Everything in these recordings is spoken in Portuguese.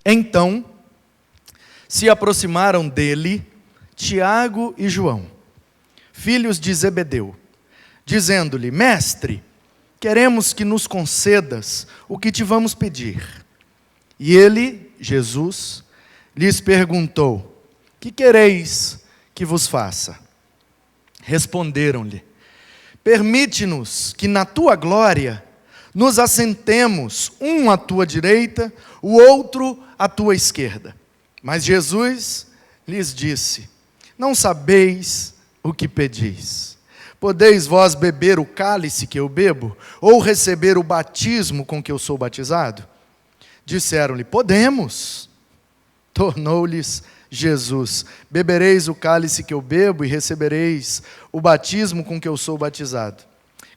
Então, se aproximaram dele Tiago e João, filhos de Zebedeu, dizendo-lhe: Mestre, queremos que nos concedas o que te vamos pedir. E ele, Jesus, lhes perguntou: Que quereis que vos faça? Responderam-lhe: Permite-nos que na tua glória nos assentemos, um à tua direita, o outro à tua esquerda. Mas Jesus lhes disse: Não sabeis o que pedis. Podeis vós beber o cálice que eu bebo, ou receber o batismo com que eu sou batizado? Disseram-lhe: Podemos. Tornou-lhes Jesus: Bebereis o cálice que eu bebo e recebereis o batismo com que eu sou batizado.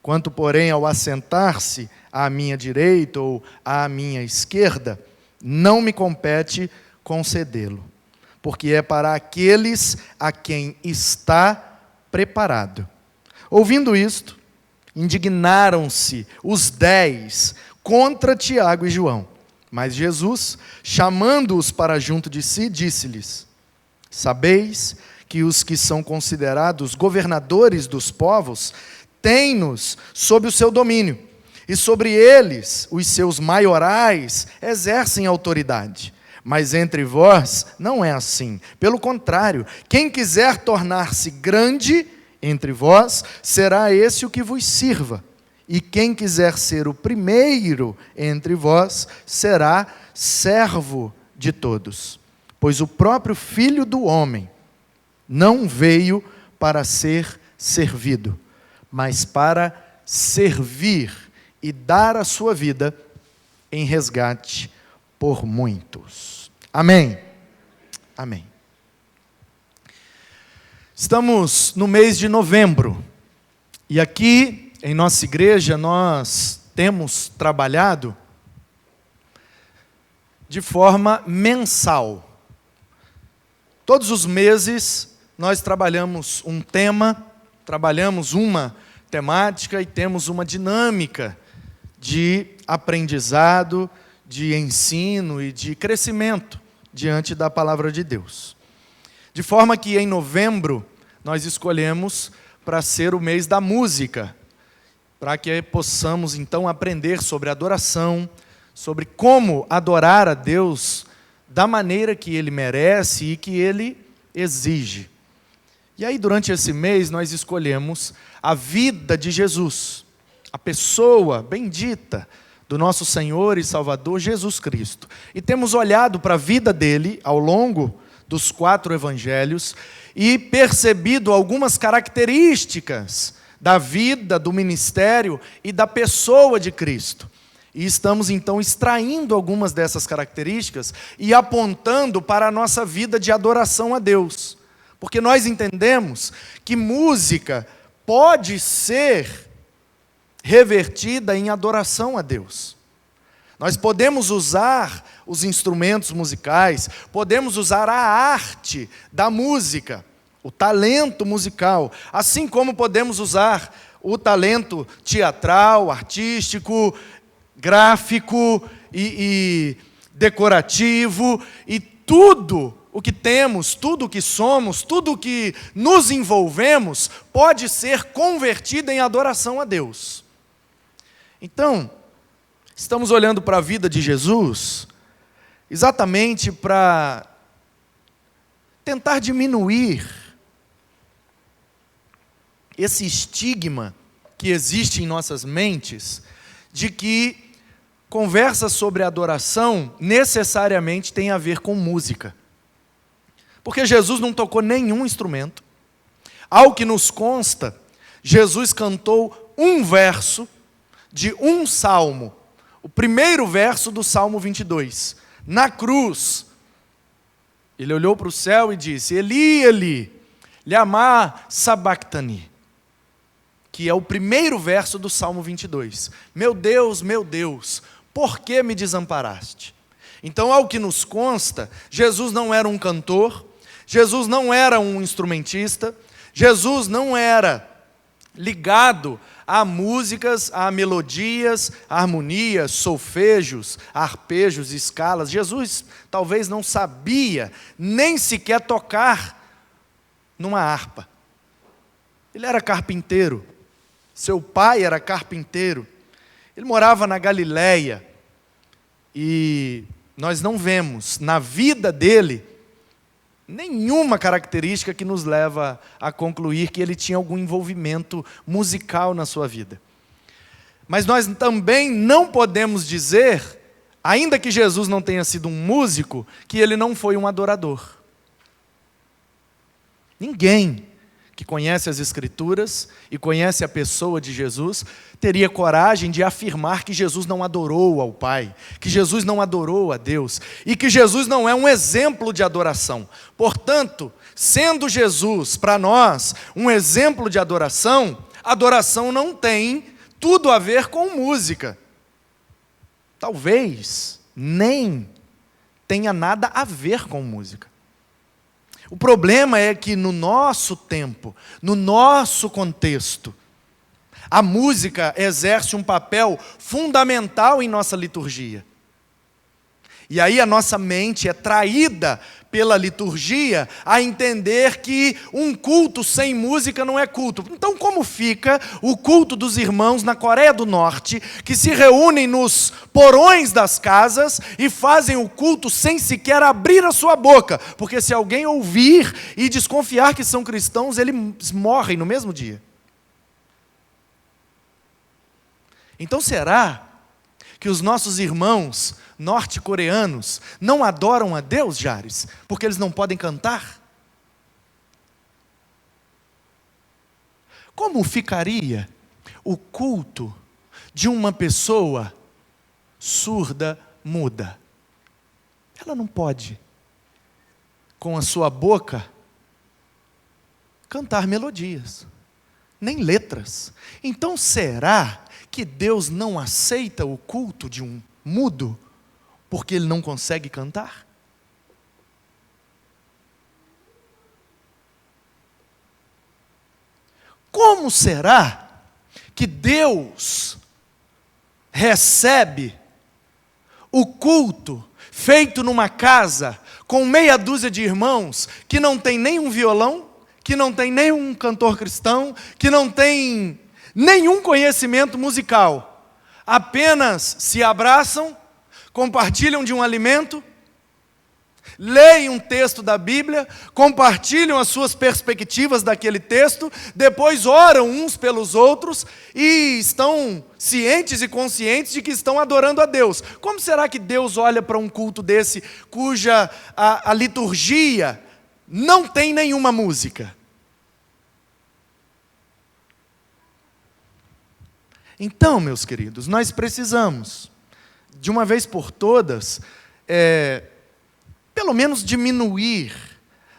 Quanto, porém, ao assentar-se à minha direita ou à minha esquerda, não me compete concedê-lo, porque é para aqueles a quem está preparado. Ouvindo isto, indignaram-se os 10 contra Tiago e João. Mas Jesus, chamando-os para junto de si, disse-lhes: Sabeis que os que são considerados governadores dos povos têm-nos sob o seu domínio, e sobre eles os seus maiorais exercem autoridade. Mas entre vós não é assim. Pelo contrário, quem quiser tornar-se grande entre vós, será esse o que vos sirva. E quem quiser ser o primeiro entre vós, será servo de todos. Pois o próprio Filho do Homem não veio para ser servido, mas para servir e dar a sua vida em resgate por muitos. Amém. Amém. Estamos no mês de novembro, e aqui em nossa igreja nós temos trabalhado de forma mensal. Todos os meses nós trabalhamos um tema, trabalhamos uma temática e temos uma dinâmica de aprendizado, de ensino e de crescimento diante da palavra de Deus. De forma que em novembro nós escolhemos para ser o mês da música, para que possamos então aprender sobre adoração, sobre como adorar a Deus da maneira que Ele merece e que Ele exige. E aí durante esse mês nós escolhemos a vida de Jesus, a pessoa bendita do nosso Senhor e Salvador Jesus Cristo. E temos olhado para a vida dele ao longo dos 4 evangelhos e percebido algumas características da vida, do ministério e da pessoa de Cristo. E estamos então extraindo algumas dessas características e apontando para a nossa vida de adoração a Deus. Porque nós entendemos que música pode ser revertida em adoração a Deus. Nós podemos usar os instrumentos musicais, podemos usar a arte da música, o talento musical, assim como podemos usar o talento teatral, artístico, gráfico e decorativo, e tudo o que temos, tudo o que somos, tudo o que nos envolvemos, pode ser convertido em adoração a Deus. Então, estamos olhando para a vida de Jesus, exatamente para tentar diminuir esse estigma que existe em nossas mentes, de que conversa sobre adoração necessariamente tem a ver com música. Porque Jesus não tocou nenhum instrumento. Ao que nos consta, Jesus cantou um verso de um salmo, o primeiro verso do Salmo 22. Na cruz, ele olhou para o céu e disse: Eli, Eli, lama sabachthani, que é o primeiro verso do Salmo 22. Meu Deus, por que me desamparaste? Então, ao que nos consta, Jesus não era um cantor, Jesus não era um instrumentista, Jesus não era ligado a músicas, a melodias, a harmonias, solfejos, arpejos, escalas. Jesus talvez não sabia nem sequer tocar numa harpa. Ele era carpinteiro, seu pai era carpinteiro, ele morava na Galileia, e nós não vemos na vida dele nenhuma característica que nos leva a concluir que ele tinha algum envolvimento musical na sua vida. Mas nós também não podemos dizer, ainda que Jesus não tenha sido um músico, que ele não foi um adorador. Ninguém que conhece as Escrituras e conhece a pessoa de Jesus, teria coragem de afirmar que Jesus não adorou ao Pai, que Jesus não adorou a Deus, e que Jesus não é um exemplo de adoração. Portanto, sendo Jesus, para nós, um exemplo de adoração, adoração não tem tudo a ver com música. Talvez nem tenha nada a ver com música. O problema é que no nosso tempo, no nosso contexto, a música exerce um papel fundamental em nossa liturgia. E aí a nossa mente é traída pela liturgia a entender que um culto sem música não é culto. Então, como fica o culto dos irmãos na Coreia do Norte, que se reúnem nos porões das casas e fazem o culto sem sequer abrir a sua boca? Porque se alguém ouvir e desconfiar que são cristãos, eles morrem no mesmo dia. Então, será que os nossos irmãos norte-coreanos não adoram a Deus, Jares, porque eles não podem cantar? Como ficaria o culto de uma pessoa surda, muda? Ela não pode, com a sua boca, cantar melodias, nem letras. Então, será que Deus não aceita o culto de um mudo porque ele não consegue cantar? Como será que Deus recebe o culto feito numa casa com meia dúzia de irmãos que não tem nenhum violão, que não tem nenhum cantor cristão, que não tem nenhum conhecimento musical, apenas se abraçam, compartilham de um alimento, leem um texto da Bíblia, compartilham as suas perspectivas daquele texto, depois oram uns pelos outros e estão cientes e conscientes de que estão adorando a Deus? Como será que Deus olha para um culto desse, cuja a liturgia não tem nenhuma música? Então, meus queridos, nós precisamos, de uma vez por todas, pelo menos diminuir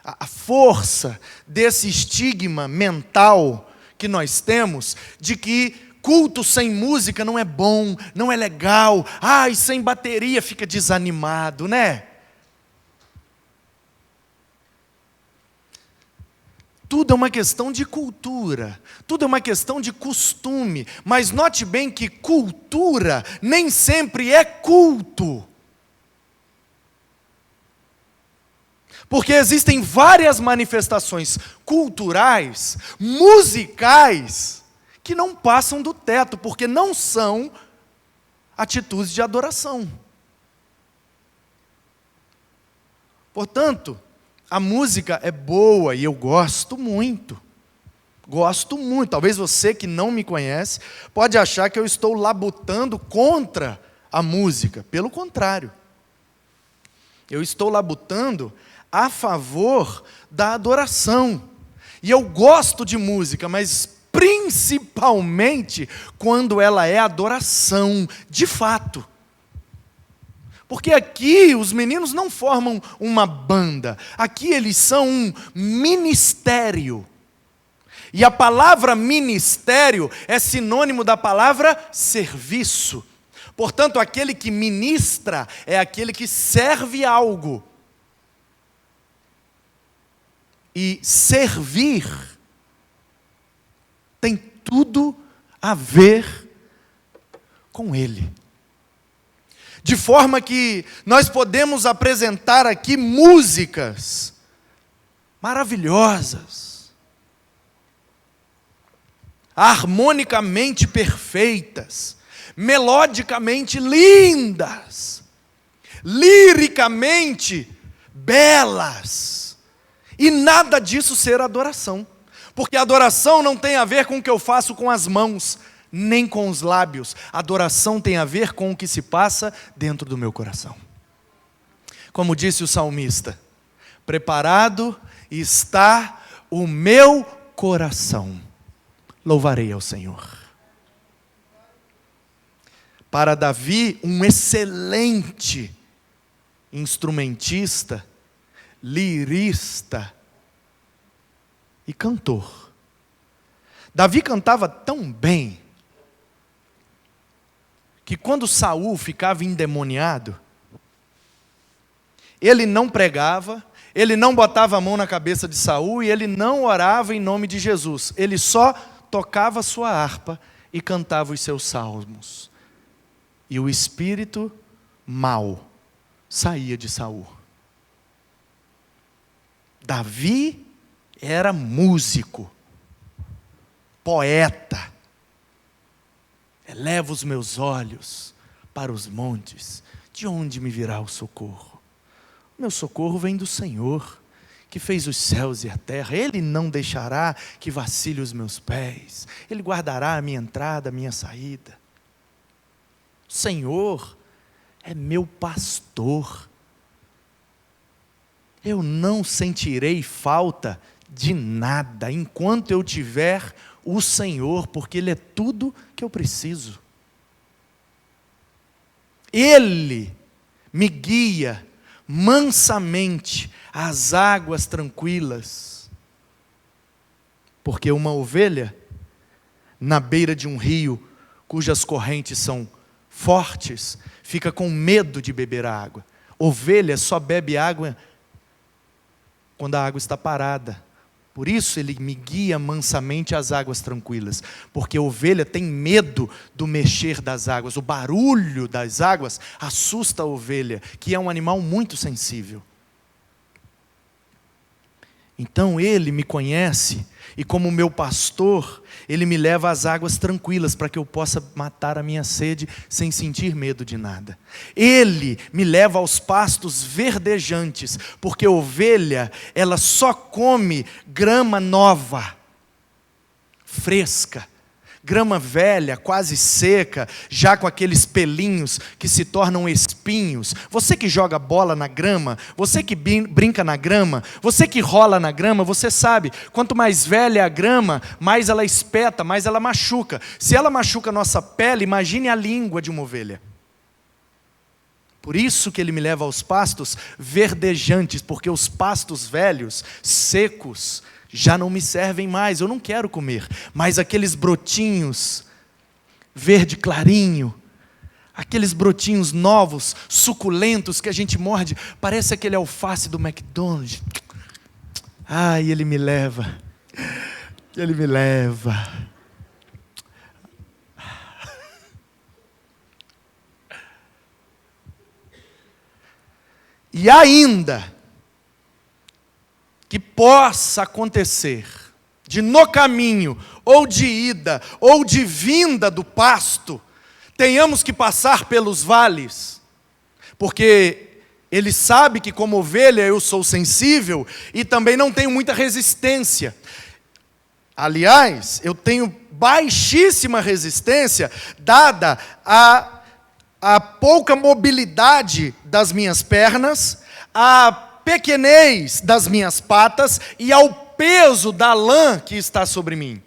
a força desse estigma mental que nós temos, de que culto sem música não é bom, não é legal, e sem bateria fica desanimado, né? Tudo é uma questão de cultura, tudo é uma questão de costume, mas note bem que cultura nem sempre é culto. Porque existem várias manifestações culturais, musicais, que não passam do teto, porque não são atitudes de adoração. Portanto, a música é boa e eu gosto muito. Gosto muito. Talvez você que não me conhece pode achar que eu estou labutando contra a música. Pelo contrário. Eu estou labutando a favor da adoração. E eu gosto de música, mas principalmente quando ela é adoração, de fato. Porque aqui os meninos não formam uma banda, aqui eles são um ministério. E a palavra ministério é sinônimo da palavra serviço. Portanto, aquele que ministra é aquele que serve algo. E servir tem tudo a ver com Ele. De forma que nós podemos apresentar aqui músicas maravilhosas, harmonicamente perfeitas, melodicamente lindas, liricamente belas, e nada disso ser adoração, porque adoração não tem a ver com o que eu faço com as mãos, nem com os lábios. Adoração tem a ver com o que se passa dentro do meu coração. Como disse o salmista: preparado está o meu coração, louvarei ao Senhor. Para Davi, um excelente instrumentista, lirista e cantor. Davi cantava tão bem que quando Saul ficava endemoniado, ele não pregava, ele não botava a mão na cabeça de Saul e ele não orava em nome de Jesus. Ele só tocava sua harpa e cantava os seus salmos. E o espírito mau saía de Saul. Davi era músico, poeta. Eleva os meus olhos para os montes, de onde me virá o socorro? Meu socorro vem do Senhor, que fez os céus e a terra. Ele não deixará que vacile os meus pés. Ele guardará a minha entrada, a minha saída. O Senhor é meu pastor. Eu não sentirei falta de nada, enquanto eu tiver o Senhor, porque Ele é tudo que eu preciso. Ele me guia mansamente às águas tranquilas, porque uma ovelha na beira de um rio, cujas correntes são fortes, fica com medo de beber a água. Ovelha só bebe água quando a água está parada. Por isso ele me guia mansamente às águas tranquilas, porque a ovelha tem medo do mexer das águas, o barulho das águas assusta a ovelha, que é um animal muito sensível. Então ele me conhece, e como meu pastor, ele me leva às águas tranquilas, para que eu possa matar a minha sede, sem sentir medo de nada. Ele me leva aos pastos verdejantes, porque a ovelha, ela só come grama nova, fresca. Grama velha, quase seca, já com aqueles pelinhos que se tornam espinhos. Você que joga bola na grama, você que brinca na grama, você que rola na grama, você sabe, quanto mais velha a grama, mais ela espeta, mais ela machuca. Se ela machuca a nossa pele, imagine a língua de uma ovelha. Por isso que ele me leva aos pastos verdejantes, porque os pastos velhos, secos, já não me servem mais, eu não quero comer. Mas aqueles brotinhos, verde clarinho, aqueles brotinhos novos, suculentos, que a gente morde, parece aquele alface do McDonald's. Ai, ele me leva. Ele me leva. E ainda que possa acontecer, de no caminho, ou de ida, ou de vinda do pasto, tenhamos que passar pelos vales, porque ele sabe que como ovelha eu sou sensível, e também não tenho muita resistência. Aliás, eu tenho baixíssima resistência, dada a pouca mobilidade das minhas pernas, a pequenez das minhas patas e ao peso da lã que está sobre mim.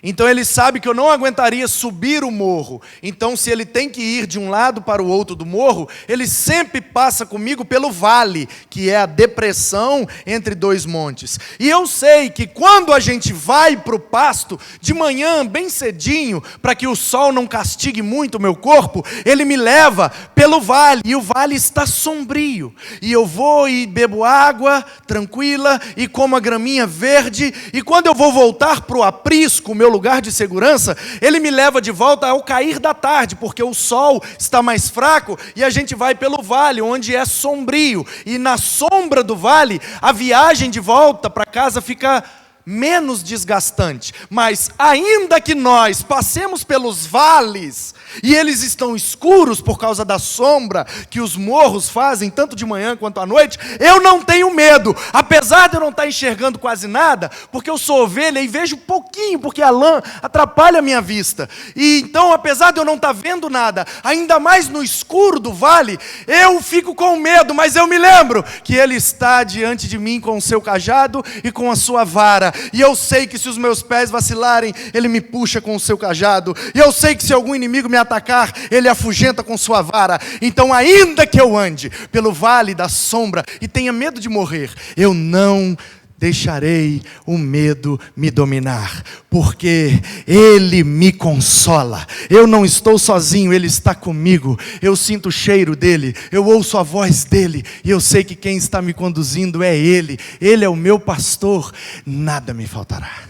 Então ele sabe que eu não aguentaria subir o morro. Então se ele tem que ir de um lado para o outro do morro, ele sempre passa comigo pelo vale, que é a depressão entre dois montes. E eu sei que quando a gente vai para o pasto, de manhã, bem cedinho, para que o sol não castigue muito o meu corpo, ele me leva pelo vale, e o vale está sombrio. E eu vou e bebo água tranquila, e como a graminha verde, e quando eu vou voltar para o aprisco, o meu lugar de segurança, Ele me leva de volta ao cair da tarde, porque o sol está mais fraco e a gente vai pelo vale, onde é sombrio. E na sombra do vale, a viagem de volta para casa fica menos desgastante. Mas ainda que nós passemos pelos vales e eles estão escuros por causa da sombra que os morros fazem tanto de manhã quanto à noite, eu não tenho medo, apesar de eu não estar enxergando quase nada, porque eu sou ovelha e vejo pouquinho, porque a lã atrapalha a minha vista. E então, apesar de eu não estar vendo nada, ainda mais no escuro do vale, eu fico com medo, mas eu me lembro que Ele está diante de mim com o seu cajado e com a sua vara. E eu sei que se os meus pés vacilarem, Ele me puxa com o seu cajado. E eu sei que se algum inimigo me atacar, Ele afugenta com sua vara. Então, ainda que eu ande pelo vale da sombra e tenha medo de morrer, eu não deixarei o medo me dominar, porque Ele me consola. Eu não estou sozinho, Ele está comigo. Eu sinto o cheiro dEle, eu ouço a voz dEle, e eu sei que quem está me conduzindo é Ele. Ele é o meu pastor, nada me faltará.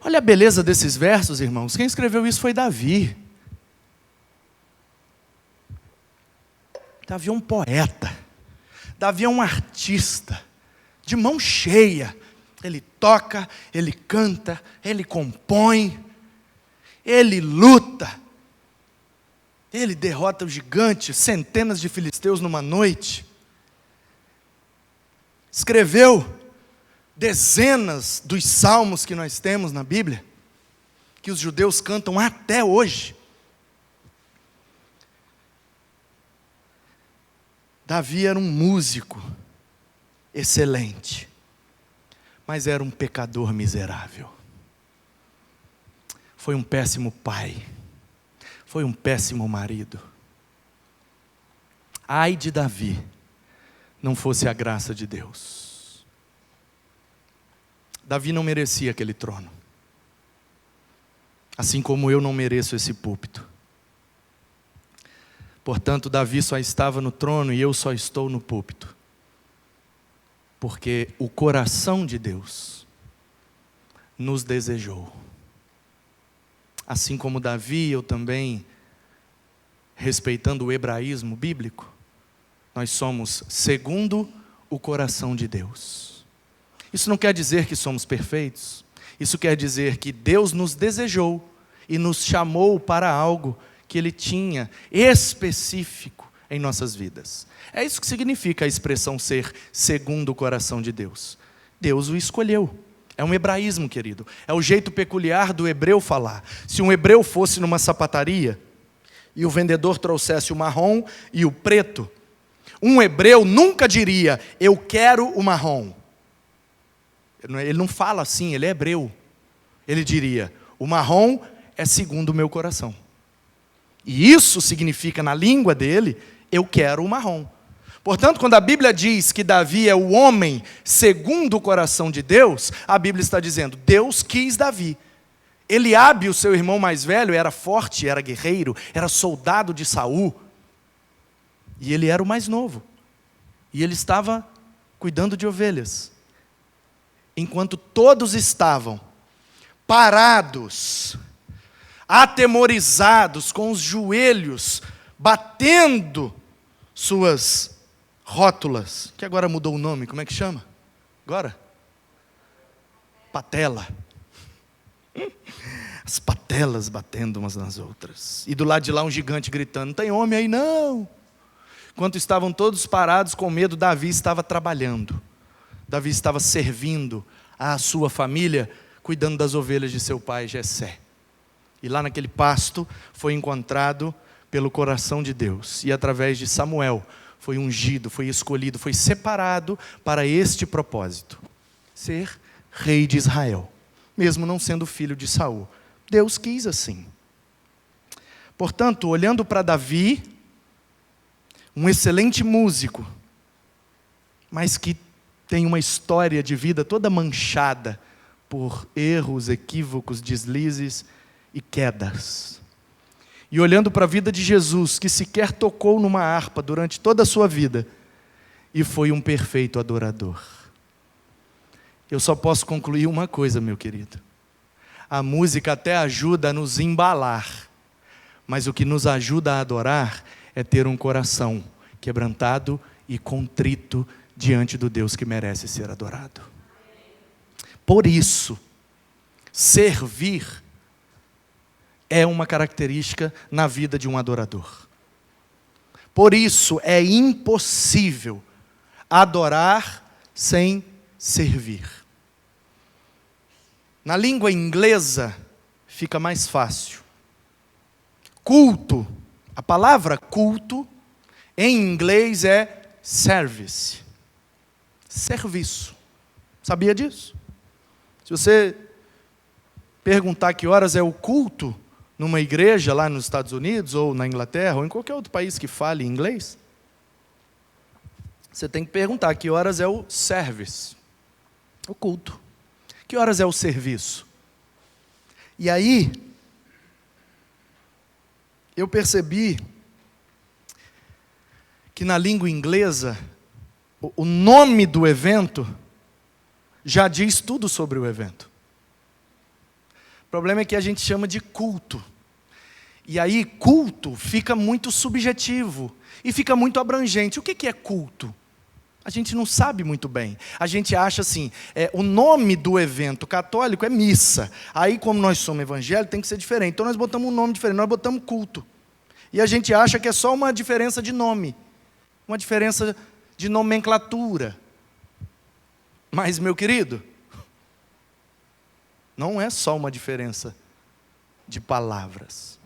Olha a beleza desses versos, irmãos. Quem escreveu isso foi Davi. Davi é um poeta, Davi é um artista, de mão cheia. Ele toca, ele canta, ele compõe, ele luta, ele derrota o gigante, centenas de filisteus numa noite. Escreveu dezenas dos salmos que nós temos na Bíblia, que os judeus cantam até hoje. Davi era um músico excelente, mas era um pecador miserável. Foi um péssimo pai, foi um péssimo marido. Ai de Davi, não fosse a graça de Deus. Davi não merecia aquele trono, assim como eu não mereço esse púlpito. Portanto, Davi só estava no trono e eu só estou no púlpito, porque o coração de Deus nos desejou. Assim como Davi, eu também, respeitando o hebraísmo bíblico, nós somos segundo o coração de Deus. Isso não quer dizer que somos perfeitos, isso quer dizer que Deus nos desejou e nos chamou para algo que Ele tinha específico em nossas vidas. É isso que significa a expressão ser segundo o coração de Deus. Deus o escolheu. É um hebraísmo, querido. É o jeito peculiar do hebreu falar. Se um hebreu fosse numa sapataria e o vendedor trouxesse o marrom e o preto, um hebreu nunca diria, eu quero o marrom. Ele não fala assim, ele é hebreu. Ele diria, o marrom é segundo o meu coração. E isso significa, na língua dele, eu quero o marrom. Portanto, quando a Bíblia diz que Davi é o homem segundo o coração de Deus, a Bíblia está dizendo, Deus quis Davi. Eliabe, o seu irmão mais velho, era forte, era guerreiro, era soldado de Saul. E ele era o mais novo. E ele estava cuidando de ovelhas. Enquanto todos estavam parados, atemorizados, com os joelhos, batendo suas rótulas, que agora mudou o nome, como é que chama? Agora? Patela. As patelas batendo umas nas outras. E do lado de lá um gigante gritando, não tem homem aí não. Enquanto estavam todos parados com medo, Davi estava trabalhando. Davi estava servindo a sua família, cuidando das ovelhas de seu pai Jessé. E lá naquele pasto foi encontrado pelo coração de Deus. E através de Samuel foi ungido, foi escolhido, foi separado para este propósito. Ser rei de Israel, mesmo não sendo filho de Saul. Deus quis assim. Portanto, olhando para Davi, um excelente músico, mas que tem uma história de vida toda manchada por erros, equívocos, deslizes e quedas. E olhando para a vida de Jesus, que sequer tocou numa harpa durante toda a sua vida, e foi um perfeito adorador. Eu só posso concluir uma coisa, meu querido. A música até ajuda a nos embalar, mas o que nos ajuda a adorar é ter um coração quebrantado e contrito diante do Deus que merece ser adorado. Por isso, servir é uma característica na vida de um adorador. Por isso é impossível adorar sem servir. Na língua inglesa fica mais fácil. Culto, a palavra culto em inglês é service. Serviço. Sabia disso? Se você perguntar que horas é o culto numa igreja lá nos Estados Unidos, ou na Inglaterra, ou em qualquer outro país que fale inglês, você tem que perguntar que horas é o service, o culto. Que horas é o serviço? E aí, eu percebi que na língua inglesa, o nome do evento já diz tudo sobre o evento. O problema é que a gente chama de culto. E aí, culto fica muito subjetivo e fica muito abrangente. O que é culto? A gente não sabe muito bem. A gente acha assim, o nome do evento católico é missa. Aí, como nós somos evangélicos, tem que ser diferente. Então, nós botamos um nome diferente, nós botamos culto. E a gente acha que é só uma diferença de nome, uma diferença de nomenclatura. Mas, meu querido, não é só uma diferença de palavras.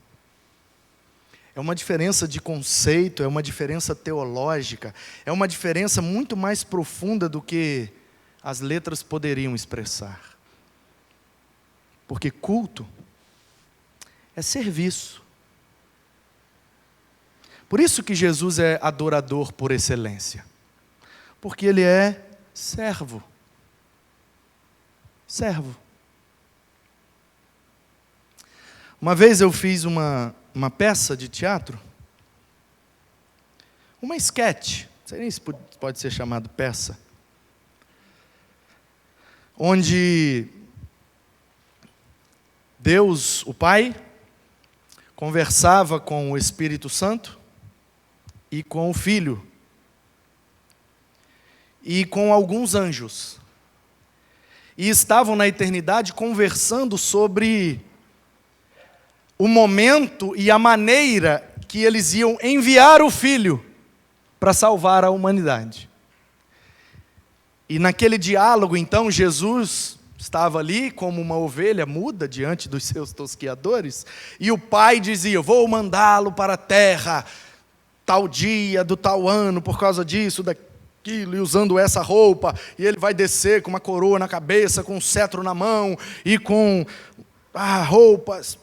É uma diferença de conceito, é uma diferença teológica, é uma diferença muito mais profunda do que as letras poderiam expressar. Porque culto é serviço. Por isso que Jesus é adorador por excelência. Porque ele é servo. Servo. Uma vez eu fiz uma peça de teatro, uma esquete, não sei nem se pode ser chamado peça, onde Deus, o Pai, conversava com o Espírito Santo e com o Filho e com alguns anjos, e estavam na eternidade conversando sobre o momento e a maneira que eles iam enviar o Filho para salvar a humanidade. E naquele diálogo, então, Jesus estava ali como uma ovelha muda diante dos seus tosqueadores, e o Pai dizia: vou mandá-lo para a terra, tal dia, do tal ano, por causa disso, daquilo, e usando essa roupa, e ele vai descer com uma coroa na cabeça, com um cetro na mão, e com roupas,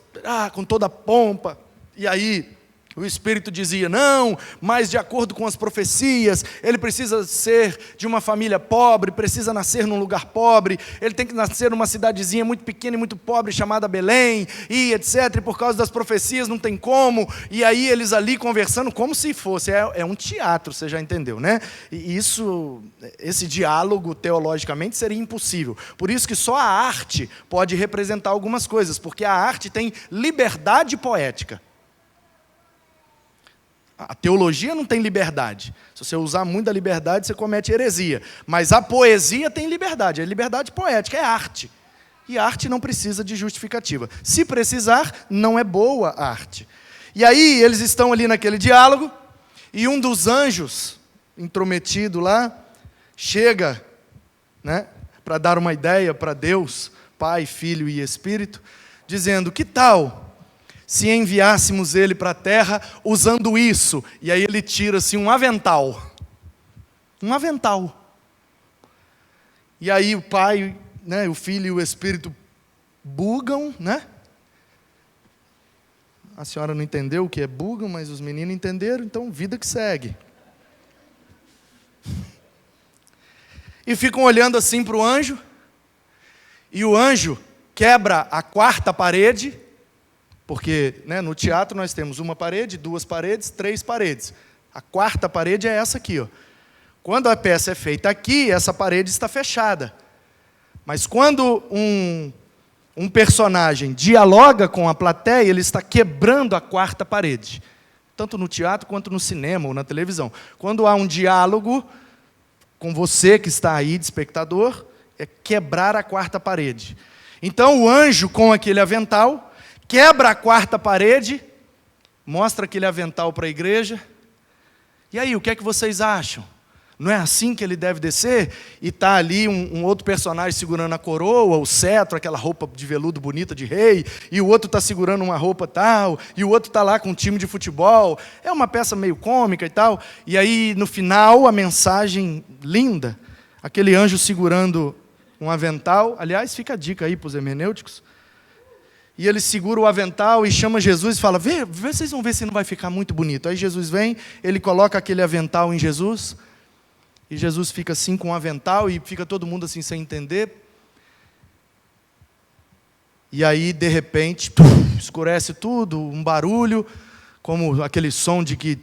com toda a pompa. E aí o Espírito dizia: não, mas de acordo com as profecias, ele precisa ser de uma família pobre, precisa nascer num lugar pobre, ele tem que nascer numa cidadezinha muito pequena e muito pobre, chamada Belém, e etc, e por causa das profecias não tem como. E aí eles ali conversando como se fosse, é um teatro, você já entendeu, né? E esse diálogo teologicamente seria impossível. Por isso que só a arte pode representar algumas coisas, porque a arte tem liberdade poética. A teologia não tem liberdade. Se você usar muito da liberdade, você comete heresia. Mas a poesia tem liberdade. É liberdade poética, é arte. E a arte não precisa de justificativa. Se precisar, não é boa a arte. E aí, eles estão ali naquele diálogo, e um dos anjos, intrometido lá, chega, né, para dar uma ideia para Deus, Pai, Filho e Espírito, dizendo: que tal se enviássemos ele para a terra usando isso? E aí ele tira assim um avental. Um avental. E aí o Pai, né, o Filho e o Espírito bugam, né? A senhora não entendeu o que é bugam, mas os meninos entenderam, então vida que segue. E ficam olhando assim para o anjo, e o anjo quebra a quarta parede, porque, né, no teatro nós temos uma parede, duas paredes, três paredes. A quarta parede é essa aqui, ó. Quando a peça é feita aqui, essa parede está fechada. Mas quando um um personagem dialoga com a plateia, ele está quebrando a quarta parede. Tanto no teatro quanto no cinema ou na televisão. Quando há um diálogo com você que está aí de espectador, é quebrar a quarta parede. Então o anjo com aquele avental, quebra a quarta parede, mostra aquele avental para a igreja. E aí, o que é que vocês acham? Não é assim que ele deve descer? E está ali um outro personagem segurando a coroa, o cetro, aquela roupa de veludo bonita de rei, e o outro está segurando uma roupa tal, e o outro está lá com um time de futebol. É uma peça meio cômica e tal. E aí, no final, a mensagem linda, aquele anjo segurando um avental. Aliás, fica a dica aí para os hermenêuticos. E ele segura o avental e chama Jesus e fala, vocês vão ver se não vai ficar muito bonito. Aí Jesus vem, ele coloca aquele avental em Jesus, e Jesus fica assim com o avental, e fica todo mundo assim sem entender. E aí, de repente, escurece tudo, um barulho, como aquele som de que,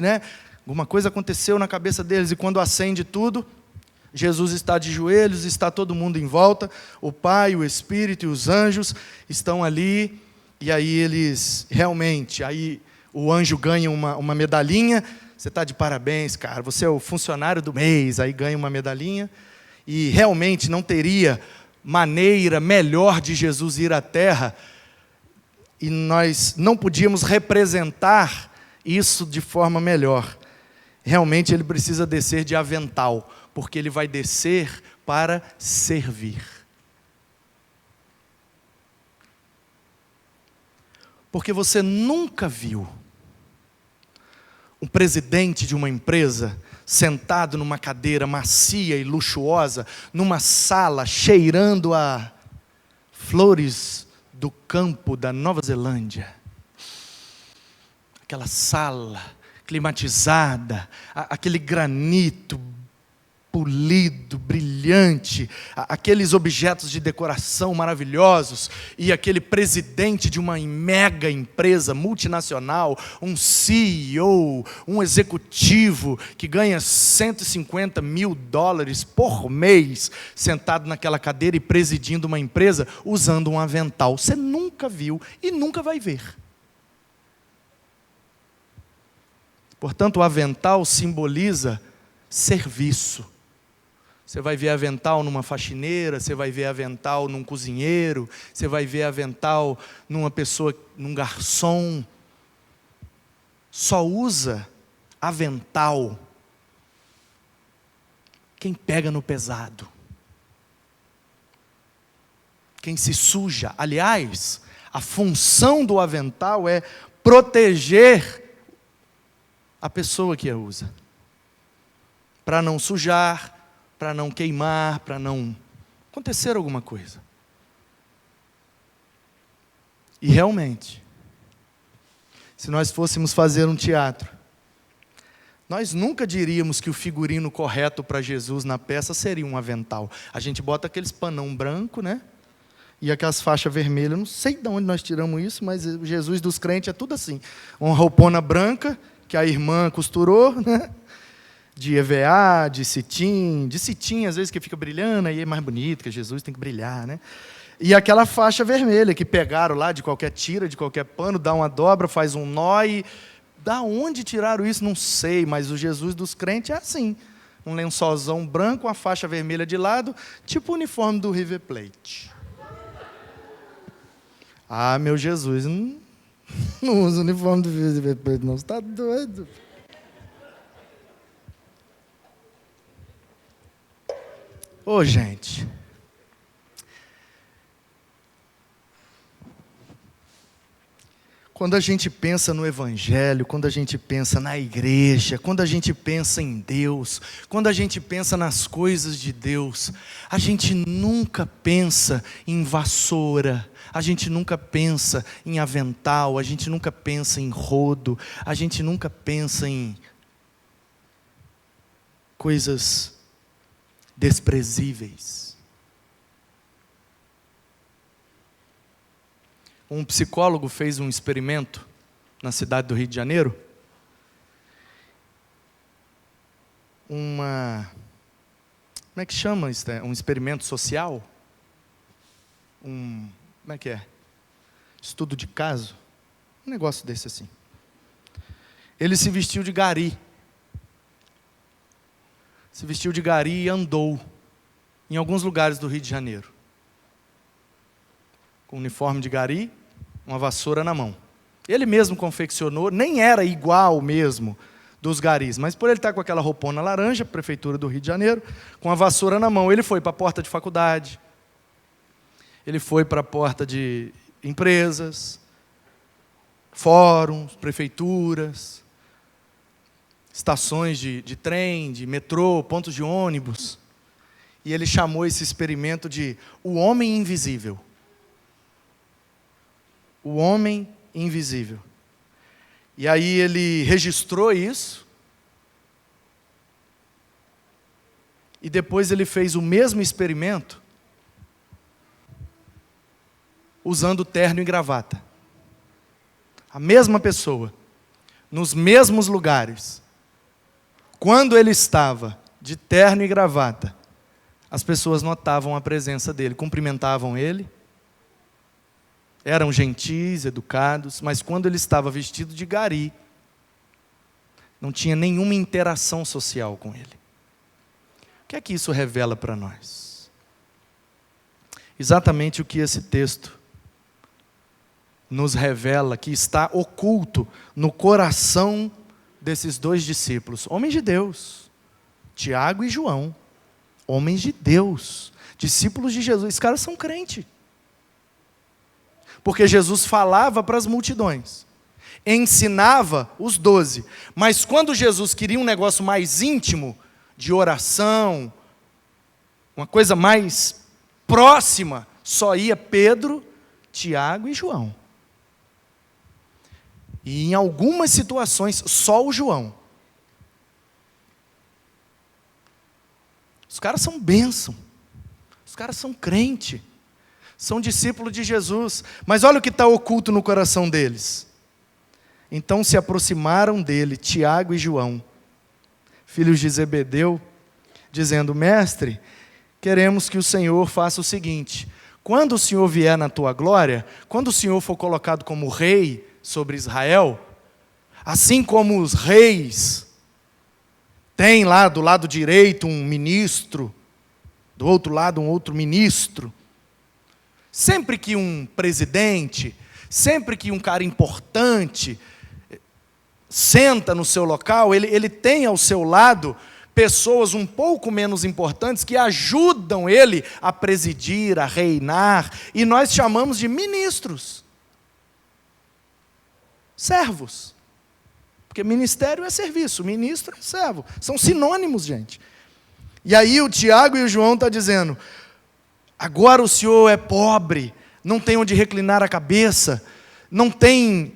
né, alguma coisa aconteceu na cabeça deles, e quando acende tudo, Jesus está de joelhos, está todo mundo em volta, o Pai, o Espírito e os anjos estão ali, e aí eles, realmente, aí o anjo ganha uma medalhinha, você está de parabéns, cara, você é o funcionário do mês, aí ganha uma medalhinha, e realmente não teria maneira melhor de Jesus ir à terra, e nós não podíamos representar isso de forma melhor. Realmente ele precisa descer de avental, porque ele vai descer para servir. Porque você nunca viu um presidente de uma empresa sentado numa cadeira macia e luxuosa, numa sala cheirando a flores do campo da Nova Zelândia. Aquela sala climatizada, aquele granito polido, brilhante, aqueles objetos de decoração maravilhosos, e aquele presidente de uma mega empresa multinacional, um CEO, um executivo, que ganha $150 mil por mês, sentado naquela cadeira e presidindo uma empresa, usando um avental. Você nunca viu e nunca vai ver. Portanto, o avental simboliza serviço. Você vai ver avental numa faxineira, você vai ver avental num cozinheiro, você vai ver avental numa pessoa, num garçom. Só usa avental quem pega no pesado, quem se suja. Aliás, a função do avental é proteger a pessoa que a usa, para não sujar, para não queimar, para não acontecer alguma coisa. E realmente, se nós fôssemos fazer um teatro, nós nunca diríamos que o figurino correto para Jesus na peça seria um avental. A gente bota aqueles panão branco, né? E aquelas faixas vermelhas. Eu não sei de onde nós tiramos isso, mas o Jesus dos crentes é tudo assim. Uma roupona branca, que a irmã costurou, né? De EVA, de cetim, às vezes que fica brilhando, aí é mais bonito, que Jesus tem que brilhar, né? E aquela faixa vermelha que pegaram lá de qualquer tira, de qualquer pano, dá uma dobra, faz um nó e... Da onde tiraram isso? Não sei, mas o Jesus dos crentes é assim. Um lençolzão branco, uma faixa vermelha de lado, tipo o uniforme do River Plate. Ah, meu Jesus, não usa o uniforme do River Plate, não. Você está doido? Ô, gente. Quando a gente pensa no Evangelho, quando a gente pensa na igreja, quando a gente pensa em Deus, quando a gente pensa nas coisas de Deus, a gente nunca pensa em vassoura, a gente nunca pensa em avental, a gente nunca pensa em rodo, a gente nunca pensa em coisas desprezíveis. Um psicólogo fez um experimento na cidade do Rio de Janeiro. Como é que chama isso? Um experimento social? como é que é? Estudo de caso? Um negócio desse assim. Ele se vestiu de gari. Se vestiu de gari e andou em alguns lugares do Rio de Janeiro. Com uniforme de gari, uma vassoura na mão. Ele mesmo confeccionou, nem era igual mesmo dos garis, mas por ele estar com aquela roupona laranja, prefeitura do Rio de Janeiro, com a vassoura na mão, ele foi para a porta de faculdade, ele foi para a porta de empresas, fóruns, prefeituras, estações de trem, de metrô, pontos de ônibus, e ele chamou esse experimento de o homem invisível. O homem invisível. E aí ele registrou isso, e depois ele fez o mesmo experimento, usando terno e gravata. A mesma pessoa, nos mesmos lugares. Quando ele estava de terno e gravata, as pessoas notavam a presença dele, cumprimentavam ele, eram gentis, educados, mas quando ele estava vestido de gari, não tinha nenhuma interação social com ele. O que é que isso revela para nós? Exatamente o que esse texto nos revela, que está oculto no coração desses dois discípulos, homens de Deus, Tiago e João, homens de Deus, discípulos de Jesus. Esses caras são crentes. Porque Jesus falava para as multidões, ensinava os 12, mas quando Jesus queria um negócio mais íntimo, de oração, uma coisa mais próxima, só ia Pedro, Tiago e João. E em algumas situações, só o João. Os caras são bênção, os caras são crente, são discípulos de Jesus, mas olha o que está oculto no coração deles. Então se aproximaram dele, Tiago e João, filhos de Zebedeu, dizendo: Mestre, queremos que o Senhor faça o seguinte: quando o Senhor vier na tua glória, quando o Senhor for colocado como rei sobre Israel, assim como os reis têm lá do lado direito um ministro, do outro lado um outro ministro, sempre que um presidente, sempre que um cara importante senta no seu local, ele tem ao seu lado pessoas um pouco menos importantes que ajudam ele a presidir, a reinar, e nós chamamos de ministros, servos, porque ministério é serviço, ministro é servo, são sinônimos, gente. E aí o Tiago e o João estão dizendo: agora o senhor é pobre, não tem onde reclinar a cabeça, não tem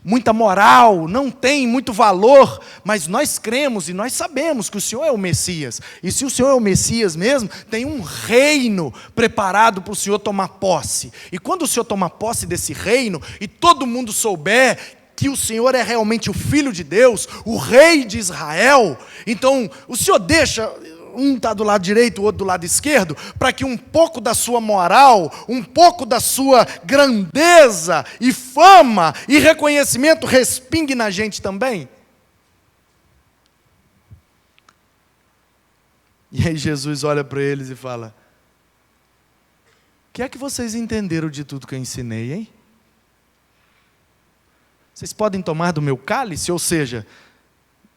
muita moral, não tem muito valor, mas nós cremos e nós sabemos que o Senhor é o Messias. E se o Senhor é o Messias mesmo, tem um reino preparado para o Senhor tomar posse. E quando o Senhor tomar posse desse reino, e todo mundo souber que o Senhor é realmente o Filho de Deus, o Rei de Israel, então o Senhor deixa, um está do lado direito, o outro do lado esquerdo, para que um pouco da sua moral, um pouco da sua grandeza e fama e reconhecimento respingue na gente também. E aí Jesus olha para eles e fala: o que é que vocês entenderam de tudo que eu ensinei, hein? Vocês podem tomar do meu cálice? Ou seja,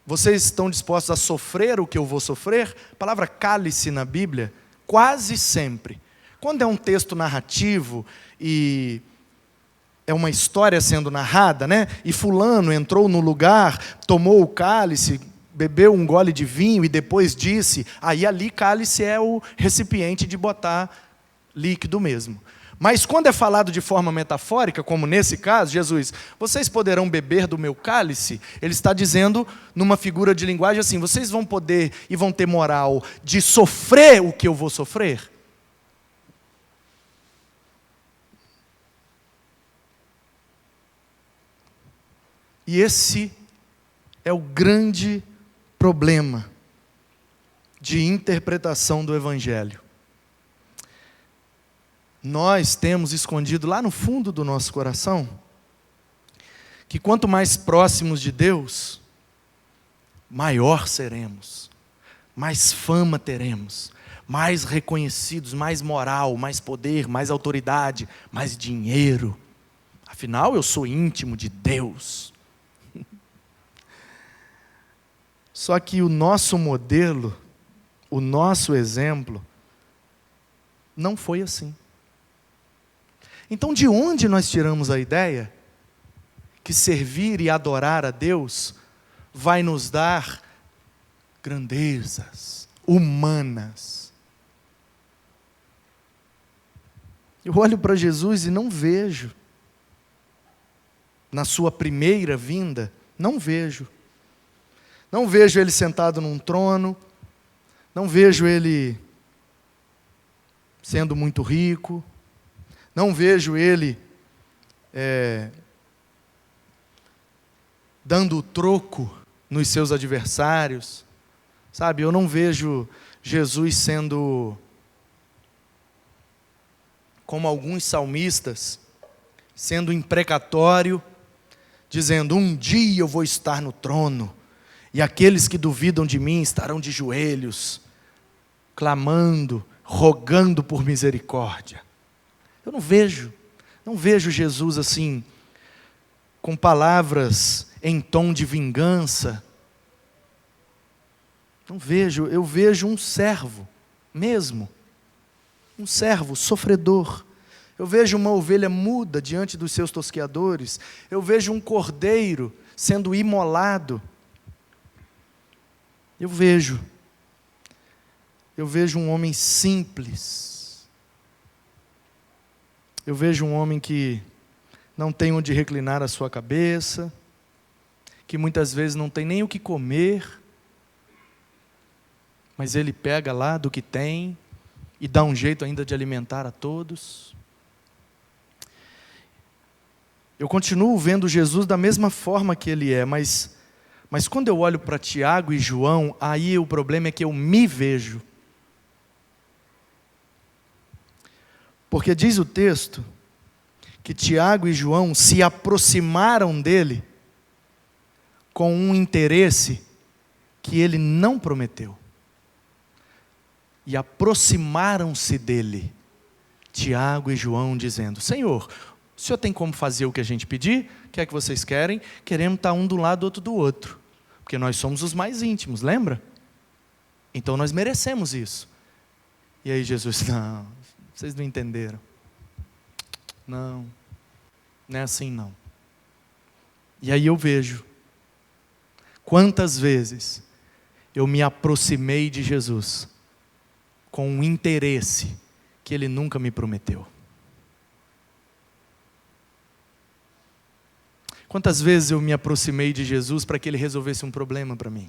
vocês estão dispostos a sofrer o que eu vou sofrer? A palavra cálice na Bíblia, quase sempre, quando é um texto narrativo e é uma história sendo narrada, né? E fulano entrou no lugar, tomou o cálice, bebeu um gole de vinho e depois disse, aí ali cálice é o recipiente de botar líquido mesmo. Mas quando é falado de forma metafórica, como nesse caso, Jesus, vocês poderão beber do meu cálice, ele está dizendo, numa figura de linguagem assim, vocês vão poder e vão ter moral de sofrer o que eu vou sofrer? E esse é o grande problema de interpretação do Evangelho. nós temos escondido lá no fundo do nosso coração que quanto mais próximos de Deus, maior seremos, mais fama teremos, mais reconhecidos, mais moral, mais poder, mais autoridade, mais dinheiro. Afinal, eu sou íntimo de Deus. Só que o nosso modelo, o nosso exemplo, não foi assim. Então, de onde nós tiramos a ideia que servir e adorar a Deus vai nos dar grandezas humanas? Eu olho para Jesus e não vejo, na sua primeira vinda, não vejo ele sentado num trono, não vejo ele sendo muito rico, não vejo ele dando troco nos seus adversários, sabe? Eu não vejo Jesus sendo, como alguns salmistas, sendo imprecatório, dizendo: um dia eu vou estar no trono, e aqueles que duvidam de mim estarão de joelhos, clamando, rogando por misericórdia. Eu não vejo Jesus assim, com palavras em tom de vingança. Não vejo, eu vejo um servo mesmo, um servo sofredor. Eu vejo uma ovelha muda diante dos seus tosqueadores. Eu vejo um cordeiro sendo imolado. Eu vejo um homem simples. Eu vejo um homem que não tem onde reclinar a sua cabeça, que muitas vezes não tem nem o que comer, mas ele pega lá do que tem e dá um jeito ainda de alimentar a todos. Eu continuo vendo Jesus da mesma forma que ele é, mas quando eu olho para Tiago e João, aí o problema é que eu me vejo. Porque diz o texto que Tiago e João se aproximaram dele com um interesse que ele não prometeu. E aproximaram-se dele, Tiago e João, dizendo: Senhor, o Senhor tem como fazer o que a gente pedir? O que é que vocês querem? Queremos estar um do lado, outro do outro. Porque nós somos os mais íntimos, lembra? Então nós merecemos isso. E aí Jesus: não, vocês não entenderam. Não é assim não. E aí eu vejo quantas vezes eu me aproximei de Jesus com um interesse que Ele nunca me prometeu. Quantas vezes eu me aproximei de Jesus para que Ele resolvesse um problema para mim?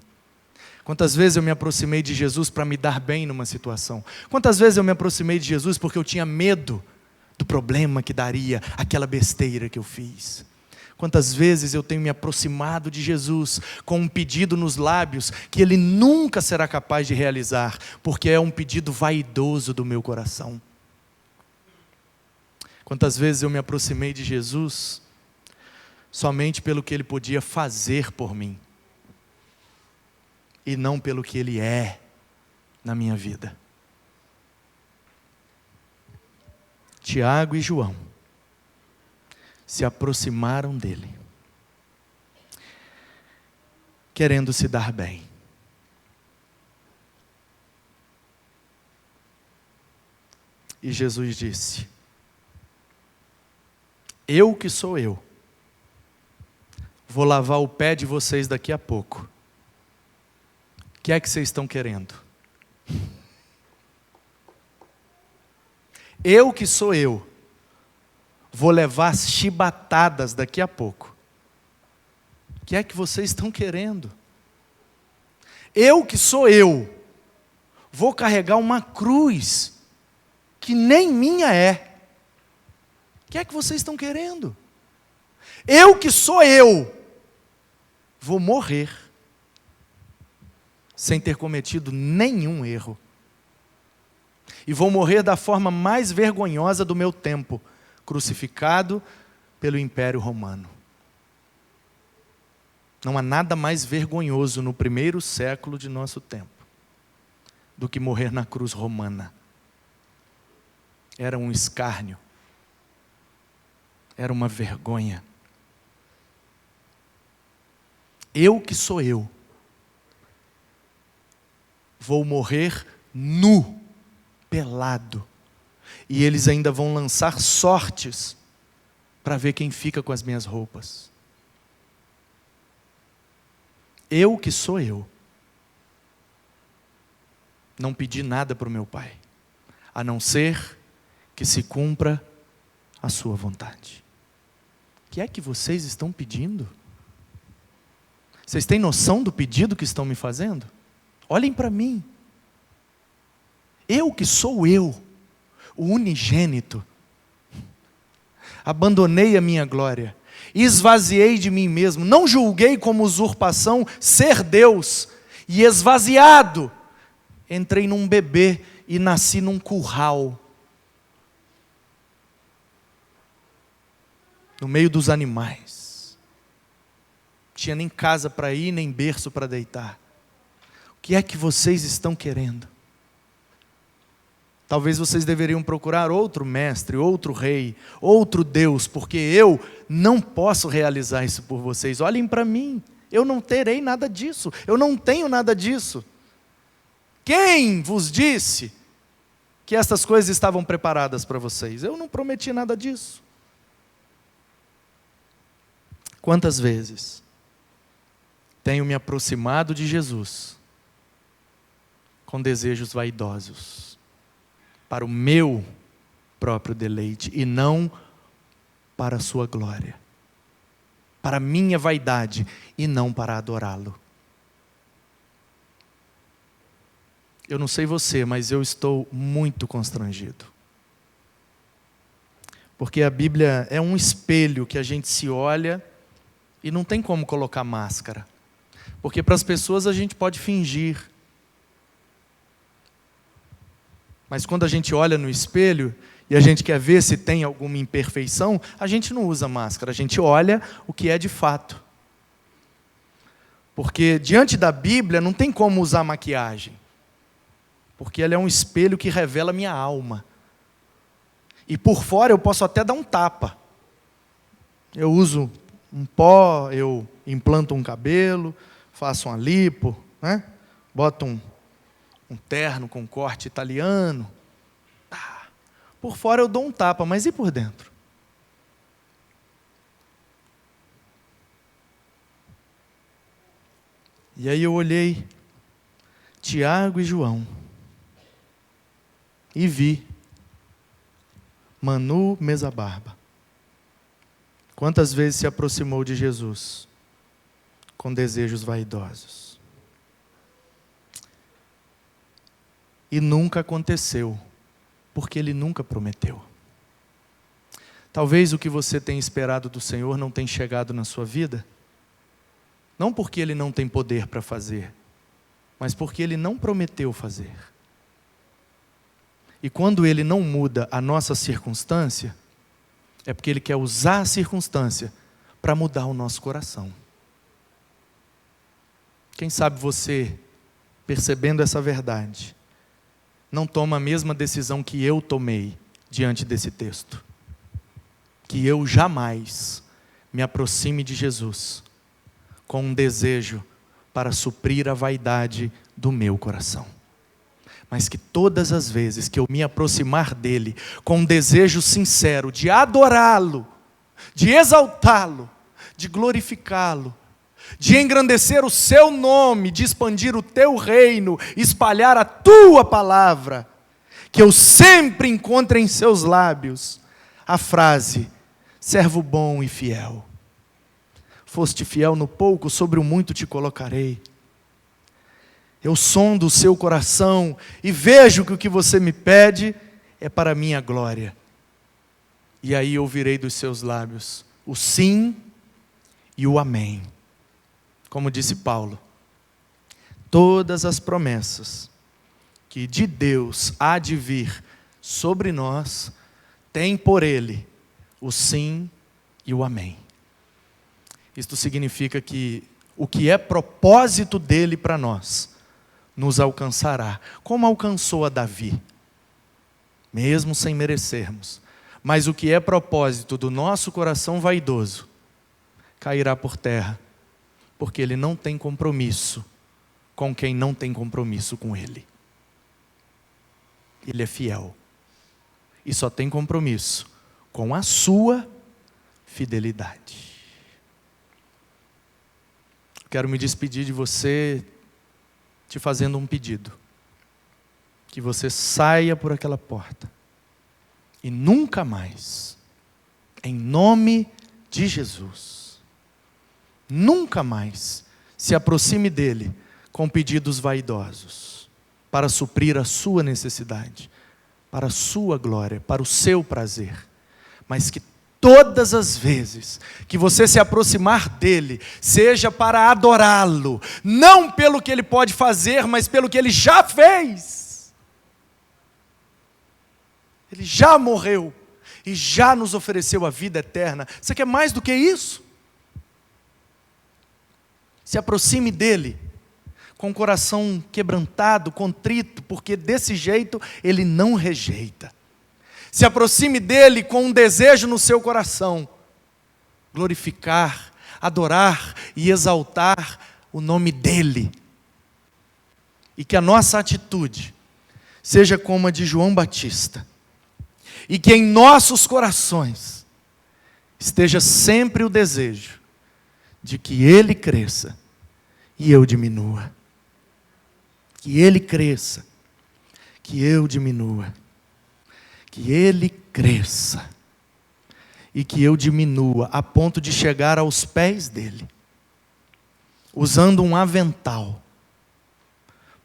Quantas vezes eu me aproximei de Jesus para me dar bem numa situação? Quantas vezes eu me aproximei de Jesus porque eu tinha medo do problema que daria aquela besteira que eu fiz? Quantas vezes eu tenho me aproximado de Jesus com um pedido nos lábios que Ele nunca será capaz de realizar, porque é um pedido vaidoso do meu coração? Quantas vezes eu me aproximei de Jesus somente pelo que Ele podia fazer por mim, e não pelo que Ele é na minha vida? Tiago e João se aproximaram dele, querendo se dar bem. E Jesus disse: eu que sou eu, vou lavar o pé de vocês daqui a pouco. O que é que vocês estão querendo? Eu que sou eu, vou levar as chibatadas daqui a pouco. O que é que vocês estão querendo? Eu que sou eu, vou carregar uma cruz que nem minha é. O que é que vocês estão querendo? Eu que sou eu, vou morrer sem ter cometido nenhum erro. e vou morrer da forma mais vergonhosa do meu tempo, crucificado pelo Império Romano. Não há nada mais vergonhoso no primeiro século de nosso tempo do que morrer na cruz romana. Era um escárnio, era uma vergonha. Eu que sou eu, vou morrer nu, pelado, e eles ainda vão lançar sortes para ver quem fica com as minhas roupas. Eu que sou eu, não pedi nada para o meu Pai, a não ser que se cumpra a sua vontade. O que é que vocês estão pedindo? Vocês têm noção do pedido que estão me fazendo? Olhem para mim. Eu que sou eu, o unigênito, abandonei a minha glória, esvaziei de mim mesmo, não julguei como usurpação ser Deus, e esvaziado, entrei num bebê e nasci num curral, no meio dos animais. Não tinha nem casa para ir, nem berço para deitar. O que é que vocês estão querendo? Talvez vocês deveriam procurar outro mestre, outro rei, outro Deus, porque eu não posso realizar isso por vocês. Olhem para mim, eu não terei nada disso, eu não tenho nada disso. Quem vos disse que estas coisas estavam preparadas para vocês? Eu não prometi nada disso. Quantas vezes tenho me aproximado de Jesus com desejos vaidosos, para o meu próprio deleite, e não para a sua glória, para a minha vaidade, e não para adorá-lo. Eu não sei você, mas eu estou muito constrangido. Porque a Bíblia é um espelho que a gente se olha e não tem como colocar máscara. Porque para as pessoas a gente pode fingir. Mas quando a gente olha no espelho e a gente quer ver se tem alguma imperfeição, a gente não usa máscara, a gente olha o que é de fato. Porque diante da Bíblia não tem como usar maquiagem. Porque ela é um espelho que revela a minha alma. E por fora eu posso até dar um tapa. Eu uso um pó, eu implanto um cabelo, faço uma lipo, né? Boto um terno com corte italiano. Por fora eu dou um tapa, mas e por dentro? E aí eu olhei Tiago e João e vi Manu Mesa Barba. Quantas vezes se aproximou de Jesus com desejos vaidosos? E nunca aconteceu, porque Ele nunca prometeu. Talvez o que você tem esperado do Senhor não tenha chegado na sua vida, não porque Ele não tem poder para fazer, mas porque Ele não prometeu fazer. E quando Ele não muda a nossa circunstância, é porque Ele quer usar a circunstância para mudar o nosso coração. Quem sabe você, percebendo essa verdade, não toma a mesma decisão que eu tomei diante desse texto. Que eu jamais me aproxime de Jesus com um desejo para suprir a vaidade do meu coração. Mas que todas as vezes que eu me aproximar dele com um desejo sincero de adorá-lo, de exaltá-lo, de glorificá-lo, de engrandecer o seu nome, de expandir o teu reino, espalhar a tua palavra, que eu sempre encontre em seus lábios a frase: servo bom e fiel. Foste fiel no pouco, sobre o muito te colocarei. Eu sondo o seu coração e vejo que o que você me pede é para a minha glória. E aí ouvirei dos seus lábios o sim e o amém. Como disse Paulo, todas as promessas que de Deus há de vir sobre nós, tem por ele o sim e o amém. Isto significa que o que é propósito dele para nós, nos alcançará, como alcançou a Davi, mesmo sem merecermos. Mas o que é propósito do nosso coração vaidoso, cairá por terra, porque ele não tem compromisso com quem não tem compromisso com ele. Ele é fiel. E só tem compromisso com a sua fidelidade. Quero me despedir de você te fazendo um pedido. Que você saia por aquela porta e nunca mais, em nome de Jesus, nunca mais se aproxime dele com pedidos vaidosos, para suprir a sua necessidade, para a sua glória, para o seu prazer, mas que todas as vezes que você se aproximar dele, seja para adorá-lo, não pelo que ele pode fazer, mas pelo que ele já fez. Ele já morreu e já nos ofereceu a vida eterna. Você quer mais do que isso? Se aproxime dele com o coração quebrantado, contrito, porque desse jeito ele não rejeita. Se aproxime dele com um desejo no seu coração, glorificar, adorar e exaltar o nome dele. E que a nossa atitude seja como a de João Batista, e que em nossos corações esteja sempre o desejo de que ele cresça e eu diminua. Que ele cresça, que eu diminua. Que ele cresça e que eu diminua a ponto de chegar aos pés dele, usando um avental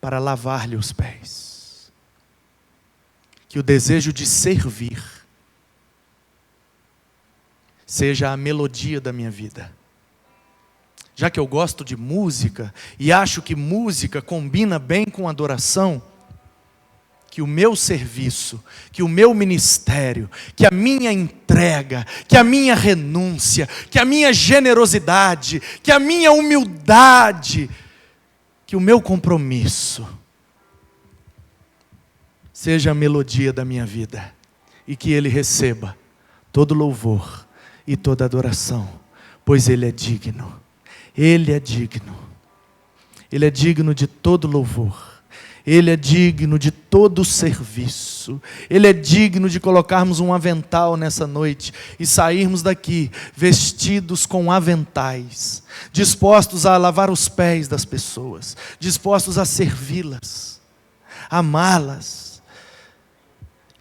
para lavar-lhe os pés. Que o desejo de servir seja a melodia da minha vida. Já que eu gosto de música e acho que música combina bem com adoração, que o meu serviço, que o meu ministério, que a minha entrega, que a minha renúncia, que a minha generosidade, que a minha humildade, que o meu compromisso seja a melodia da minha vida e que ele receba todo louvor e toda adoração, pois ele é digno. Ele é digno. Ele é digno de todo louvor. Ele é digno de todo serviço. Ele é digno de colocarmos um avental nessa noite e sairmos daqui vestidos com aventais, dispostos a lavar os pés das pessoas, dispostos a servi-las, amá-las,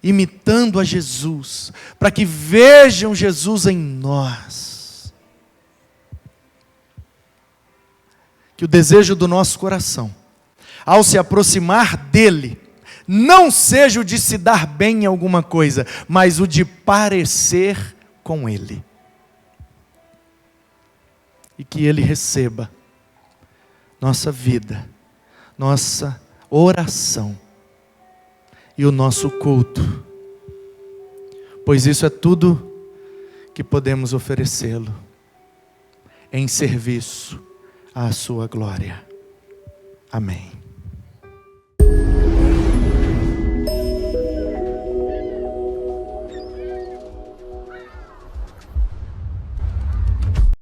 imitando a Jesus, para que vejam Jesus em nós. Que o desejo do nosso coração, ao se aproximar dele, não seja o de se dar bem em alguma coisa, mas o de parecer com ele. E que ele receba nossa vida, nossa oração e o nosso culto, pois isso é tudo que podemos oferecê-lo em serviço à sua glória. Amém.